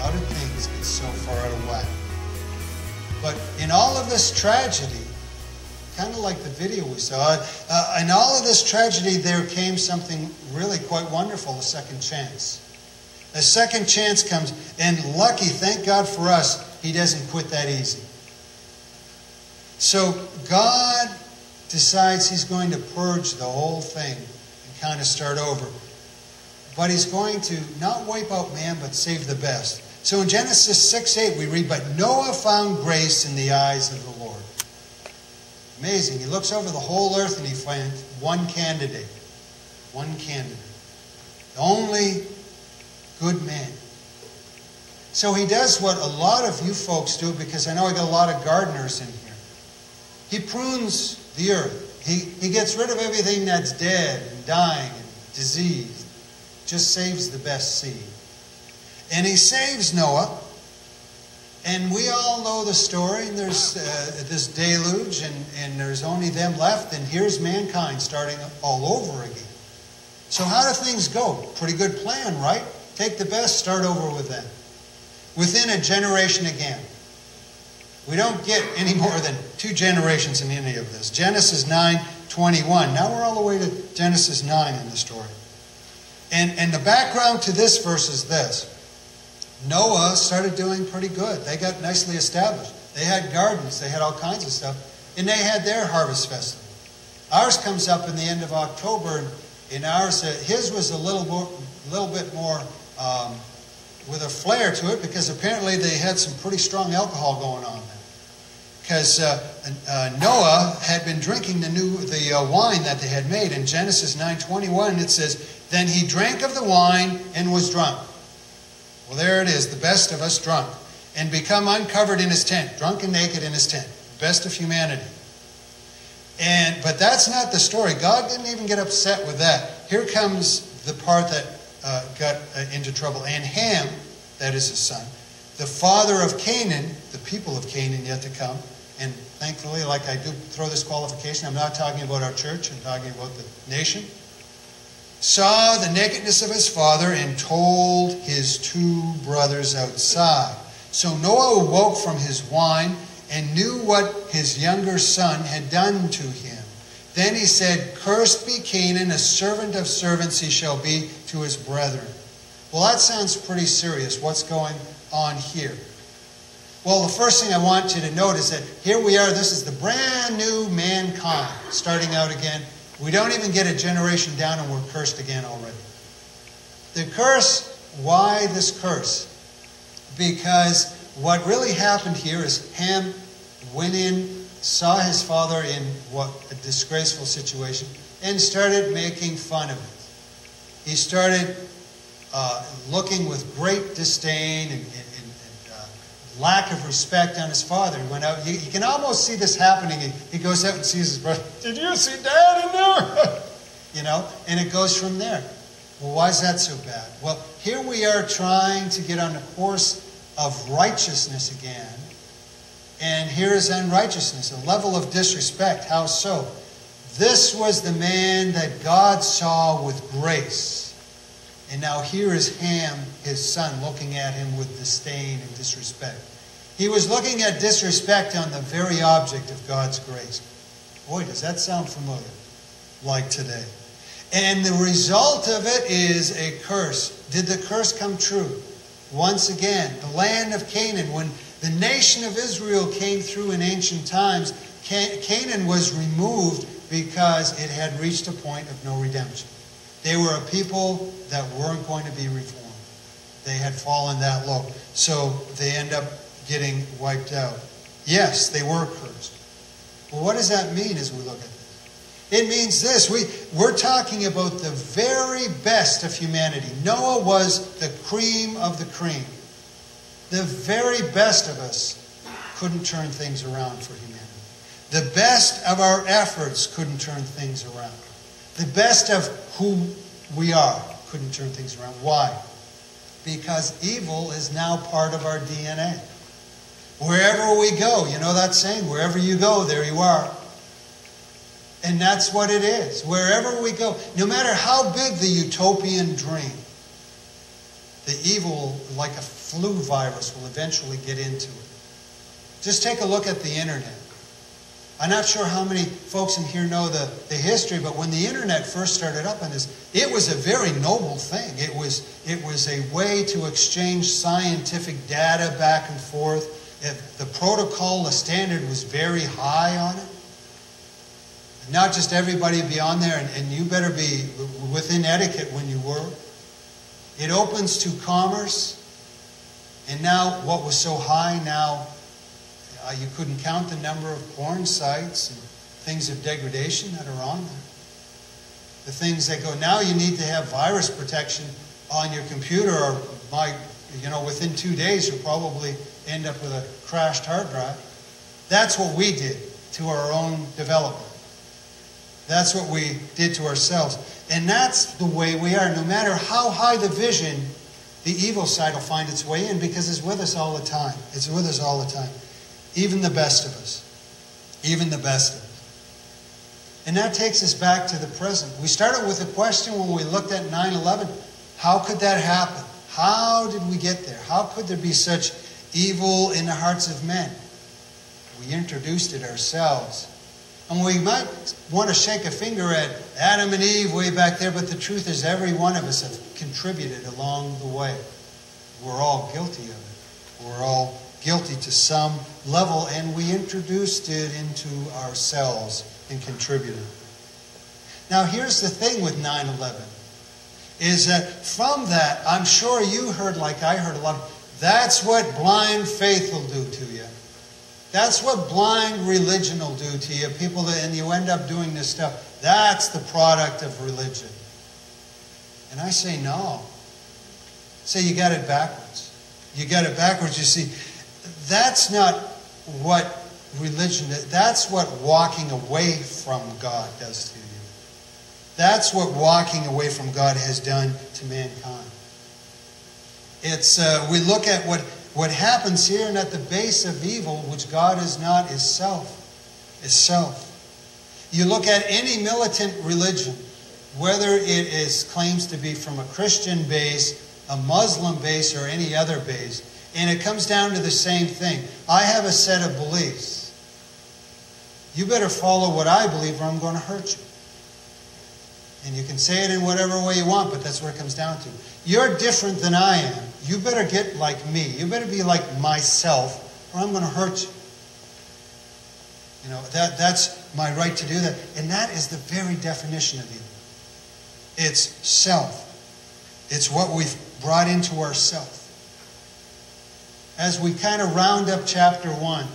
how did things get so far out of whack? But in all of this tragedy, kind of like the video we saw, in all of this tragedy there came something really quite wonderful, a second chance. A second chance comes, and lucky, thank God for us, he doesn't quit that easy. So God decides he's going to purge the whole thing and kind of start over. But he's going to not wipe out man, but save the best. So in Genesis 6:8 we read, "But Noah found grace in the eyes of the Lord." Amazing. He looks over the whole earth and he finds one candidate. One candidate. The only good man. So he does what a lot of you folks do, because I know I got a lot of gardeners in here. He prunes the earth. He gets rid of everything that's dead and dying and diseased. Just saves the best seed. And he saves Noah. And we all know the story. And there's this deluge, and there's only them left. And here's mankind starting all over again. So how do things go? Pretty good plan, right? Take the best, start over with them. Within a generation again. We don't get any more than 2 generations in any of this. Genesis 9:21. Now we're all the way to Genesis 9 in the story. And the background to this verse is this. Noah started doing pretty good. They got nicely established. They had gardens. They had all kinds of stuff. And they had their harvest festival. Ours comes up in the end of October. And in ours, his was a little bit more with a flair to it, because apparently they had some pretty strong alcohol going on there. Because Noah had been drinking the wine that they had made. In Genesis 9:21 it says, "Then he drank of the wine and was drunk." Well, there it is, the best of us drunk. "And become uncovered in his tent," drunk and naked in his tent. Best of humanity. But that's not the story. God didn't even get upset with that. Here comes the part that got into trouble. "And Ham," that is his son, "the father of Canaan," the people of Canaan yet to come. And thankfully, like I do throw this qualification, I'm not talking about our church, I'm talking about the nation. "Saw the nakedness of his father and told his 2 brothers outside. So Noah awoke from his wine and knew what his younger son had done to him. Then he said, 'Cursed be Canaan, a servant of servants he shall be to his brethren.'" Well, that sounds pretty serious. What's going on here? Well, the first thing I want you to note is that here we are. This is the brand new mankind starting out again. We don't even get a generation down and we're cursed again already. The curse, why this curse? Because what really happened here is Ham went in, saw his father in a disgraceful situation, and started making fun of it. He started looking with great disdain and lack of respect on his father. He went out. You can almost see this happening. He goes out and sees his brother. "Did you see Dad in there?" And it goes from there. Well, why is that so bad? Well, here we are trying to get on a course of righteousness again. And here is unrighteousness, a level of disrespect. How so? This was the man that God saw with grace. And now here is Ham, his son, looking at him with disdain and disrespect. He was looking at disrespect on the very object of God's grace. Boy, does that sound familiar, like today. And the result of it is a curse. Did the curse come true? Once again, the land of Canaan, when the nation of Israel came through in ancient times, Canaan was removed because it had reached a point of no redemption. They were a people that weren't going to be reformed. They had fallen that low. So they end up getting wiped out. Yes, they were cursed. Well, what does that mean as we look at this? It means this. We're talking about the very best of humanity. Noah was the cream of the cream. The very best of us couldn't turn things around for humanity. The best of our efforts couldn't turn things around. The best of who we are couldn't turn things around. Why? Because evil is now part of our DNA. Wherever we go, you know that saying, wherever you go, there you are. And that's what it is. Wherever we go, no matter how big the utopian dream, the evil, like a flu virus, will eventually get into it. Just take a look at the internet. I'm not sure how many folks in here know the history, but when the internet first started up on this, it was a very noble thing. It was a way to exchange scientific data back and forth. The protocol, the standard was very high on it. Not just everybody be on there, and you better be within etiquette when you were. It opens to commerce, and now what was so high, now you couldn't count the number of porn sites and things of degradation that are on there. The things that go, now you need to have virus protection on your computer, or within 2 days you'll probably end up with a crashed hard drive. That's what we did to our own development. That's what we did to ourselves. And that's the way we are. No matter how high the vision, the evil side will find its way in, because it's with us all the time. It's with us all the time. Even the best of us. Even the best of us. And that takes us back to the present. We started with a question when we looked at 9/11. How could that happen? How did we get there? How could there be such evil in the hearts of men? We introduced it ourselves. And we might want to shake a finger at Adam and Eve way back there, but the truth is every one of us have contributed along the way. We're all guilty of it. We're all guilty to some level, and we introduced it into ourselves and contributed. Now here's the thing with 9/11, is that from that, I'm sure you heard, like I heard a lot, that's what blind faith will do to you. That's what blind religion will do to you. And you end up doing this stuff. That's the product of religion. And I say no. Say you got it backwards. You got it backwards. You see, that's not what religion is. That's what walking away from God does to you. That's what walking away from God has done to mankind. It's we look at what happens here, and at the base of evil, which God is not, is self. Is self. You look at any militant religion, whether it claims to be from a Christian base, a Muslim base, or any other base, and it comes down to the same thing. I have a set of beliefs. You better follow what I believe, or I'm going to hurt you. And you can say it in whatever way you want, but that's what it comes down to. You're different than I am. You better get like me. You better be like myself, or I'm going to hurt you. You know, that's my right to do that. And that is the very definition of evil. It's self. It's what we've brought into ourself. As we kind of round up chapter 1,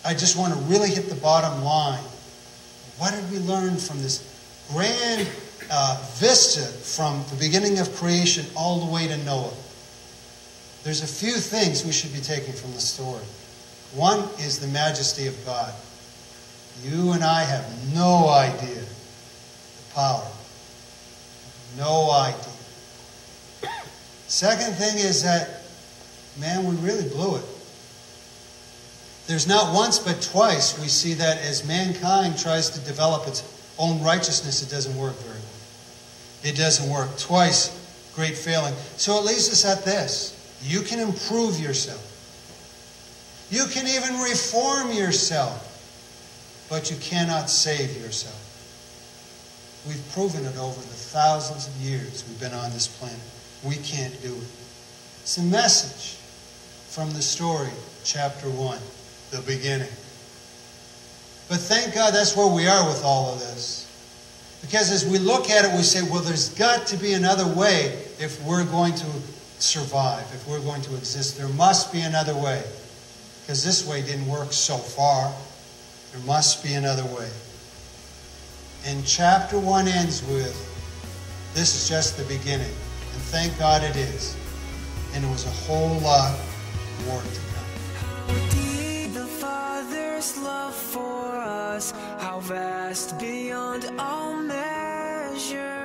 I just want to really hit the bottom line. What did we learn from this grand vista from the beginning of creation all the way to Noah? There's a few things we should be taking from the story. One is the majesty of God. You and I have no idea the power. No idea. Second thing is that, man, we really blew it. There's not once but twice we see that as mankind tries to develop its own righteousness, it doesn't work very well. It doesn't work. Twice, great failing. So it leaves us at this. You can improve yourself. You can even reform yourself. But you cannot save yourself. We've proven it over the thousands of years we've been on this planet. We can't do it. It's a message from the story, chapter 1, the beginning. But thank God that's where we are with all of this. Because as we look at it, we say, well, there's got to be another way if we're going to survive, if we're going to exist. There must be another way. Because this way didn't work so far. There must be another way. And chapter 1 ends with, this is just the beginning. And thank God it is. And it was a whole lot more to come. How deep the Father's love for us, how vast beyond all measure.